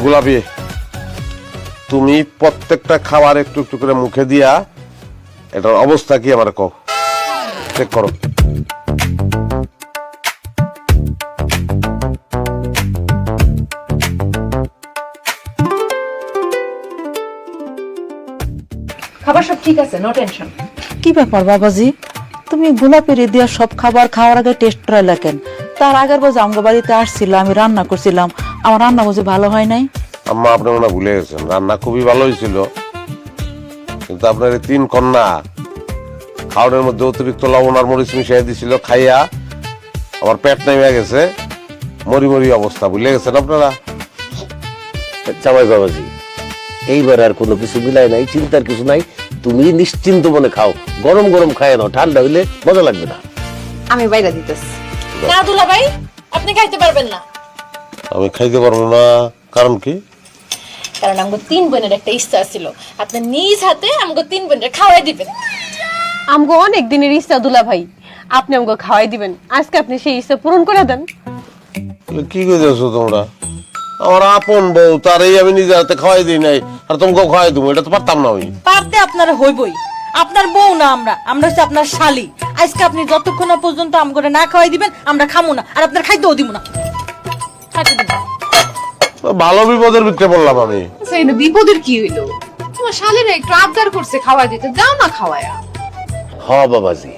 গোলাপি, তুমি প্রত্যেকটা খাবার একটু একটু করে মুখে দিয়া এটার অবস্থা কি আমার কও, চেক করো। খাবার সব ঠিক আছে, নো টেনশন। কি ব্যাপার বাবাজি, তুমি গোলাপের দিয়া সব খাবার খাওয়ার আগে টেস্ট করাইলা কেন? তার আগের বার আমগো বাড়িতে আসছিল, আমি রান্না করছিলাম, আমার রান্না বুঝি ভালো হয় নাই? আম্মা আপনি মনে ভুলে গেছেন, রান্না খুবই ভালো হয়েছিল, কিন্তু আপনার এই 3 কন্যা খাওয়ানোর মধ্যে অতিরিক্ত লবণ আর মরিচ মিশিয়ে দিছিল, খাইয়া আমার পেট নেমে গেছে, মরি মরি অবস্থা, ভুলে গেছেন আপনারা? জামাই বাবাজি, এইবার আর কোনো কিছু মিলাই নাই, চিন্তার কিছু নাই, তুমি নিশ্চিন্ত মনে খাও, গরম গরম খায় নাও, ঠান্ডা হইলে মজা লাগবে না। আমি বাইরে দিতেছি। না দুলা ভাই, আপনি খাইতে পারবেন না। আমি খাইতে পারবো না, কারণ কি? কারণ আমগো 3 বোনের একটা ইচ্ছা ছিল, আপনি নিজ হাতে আমগো 3 বোনের খাওয়াই দিবেন। আমগো অনেক দিনের ইচ্ছা দুলা ভাই, আপনি আমগো খাওয়াই দিবেন, আজকে আপনি সেই ইচ্ছা পূরণ করে দেন। কি কইতেছো তোমরা? আমার আপন বউ, তারই আমি নিজে হাতে খাওয়াই দিই নাই, আর তোমাকে খাওয়াই দেবো, এটা তো পারতাম না আমি। পারতে আপনার হইবই, আপনার বউ না আমরা হচ্ছে আপনার শালি। আজকে আপনি যতক্ষণ না পর্যন্ত আমগরে না খাওয়াই দিবেন আমরা খামু না, আর আপনার খাইতেও দিব না। খাইতে দিবেন। ভালো বিপদের ভিতরে বললাম আমি। সেই না বিপদের কি হইলো? তোমার শালীরা একটু আবদার করছে খাওয়াই দিতে, দাও না খাওয়ায়া। হ বাবাজি,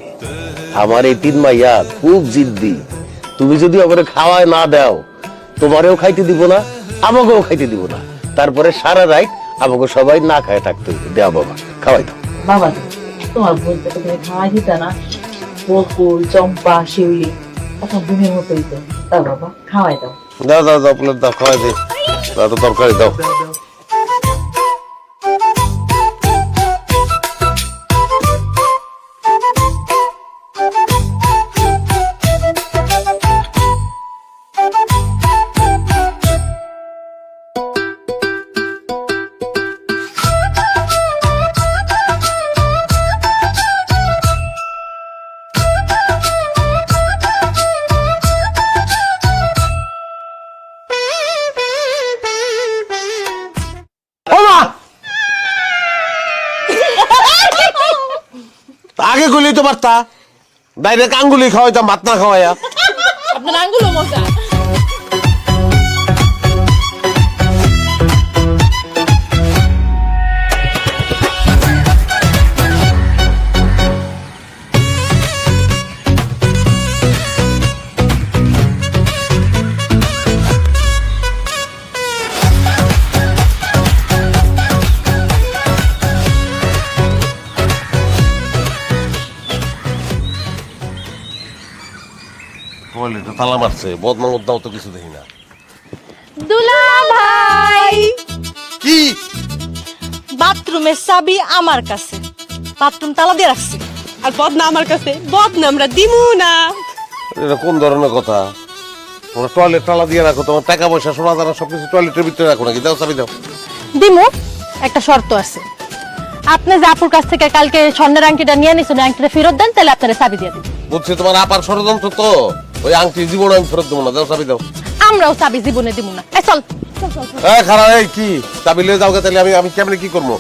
আমার এই 3 মাইয়া খুব জিদ্দি, তুমি যদি আমারে খাওয়ায় না দাও, তোমারেও খাইতে দিব না, আমাকেও খাইতে দিব না, তারপরে সারা রাত আমাকে সবাই না খায় থাকতে হইবে। দেও বাবা, খাওয়াই দাও। বাবা, তোমার বলতে তো তুমি খাওয়াই দিতা না? বকুল, চম্পা, শিউলি এখন দিনের মতোই তো। দাও বাবা, খাওয়াই দাও। দাও দাও দাও, প্লেট দাও, খাওয়াই দিই, দাও তো তরকারি দাও। আগে গুলি তো পারতা, ডাইরেক্ট আঙ্গুলি খাওয়াইতাম, ভাত না খাওয়াইয়া। আপনার আঙ্গুলও মজা। বলি তো তালা মারছে, বদনাম বদনাম তো কিছু দেখি না। দুলা ভাই, কি বাথরুমের চাবি আমার কাছে, বাথরুম তালা দিয়ে রাখছি। আর বদনা আমার কাছে, বদনা আমরা দিমু না। এটা কোন ধরনের কথা? তোমরা টয়লেট তালা দিয়ে রাখো, তোমার টাকা পয়সা সোনা দানা সবকিছু টয়লেটের ভিতরে রাখো নাকি? দাও চাবি দাও। দিমু, একটা শর্ত আছে, আপনি যে আপুর কাছ থেকে কালকে স্বর্ণের আংটিটা নিয়ে নিছেন, আংটিটা ফেরত দেন, তাহলে আপনারা চাবি দিয়ে দিন। বুঝছি, তোমার আপার ষড়যন্ত্র তো, ওই আংটি জীবন আমি ফেরত দেবো না, দাও চাবি দাও। আমরাও চাবি জীবনে দিমু না। চল খারাপ, এই কি চাবি লিয়ে যাও, তাহলে আমি কেমনে কি করবো?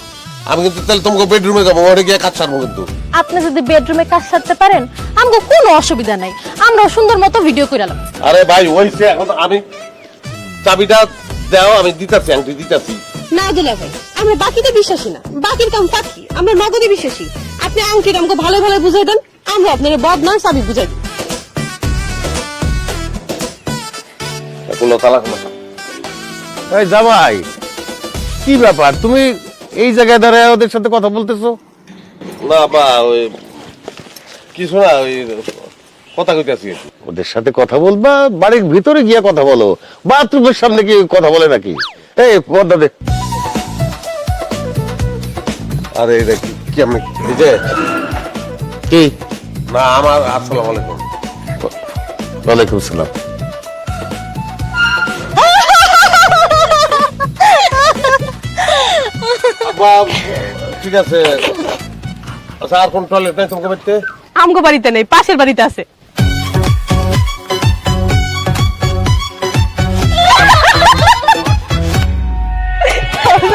আমি কিন্তু তাহলে তোমাকে বেডরুমে যাবো, ওখানে গিয়ে কাজ সারবো কিন্তু। আপনি যদি বেডরুমে কাজ সারতে পারেন, আমগো কোনো অসুবিধা নাই, আমরাও সুন্দর মতো ভিডিও কইরালাম। আরে ভাই ওইছে, এখন আমি চাবিটা দাও, আমি দিতাছি, আংটি দিতাছি। না দুলা ভাই, আমরা বাকিতে বিশ্বাসী না, বাকির কাম বাকি, আমরা নগদে বিশ্বাসী। আপনি আংটিটা আমাকে ভালো ভালো বুঝাই দেন, আমরা আপনার বদনা চাবি বুঝাই দিই। কোনো তালাক না। এই জামাই, কি ব্যাপার, তুমি এই জায়গায় দাঁড়ায় ওদের সাথে কথা বলতেছো? না বা ওই কিছু না, ওই কথা কইতাছি। ওদের সাথে কথা বলবা, বাড়ির ভিতরে গিয়ে কথা বলো, বাথরুমের সামনে কি কথা বলে নাকি? এই পর্দা দে। আরে এটা কি আমি এই যে কি? না আমার, আসসালামু আলাইকুম। ওয়ালাইকুম আসসালাম। ঠিক আছে, আচ্ছা আর কোন টয়লেট নাই তোমাকে বাড়িতে? আমগো বাড়িতে নেই, পাশের বাড়িতে আছে।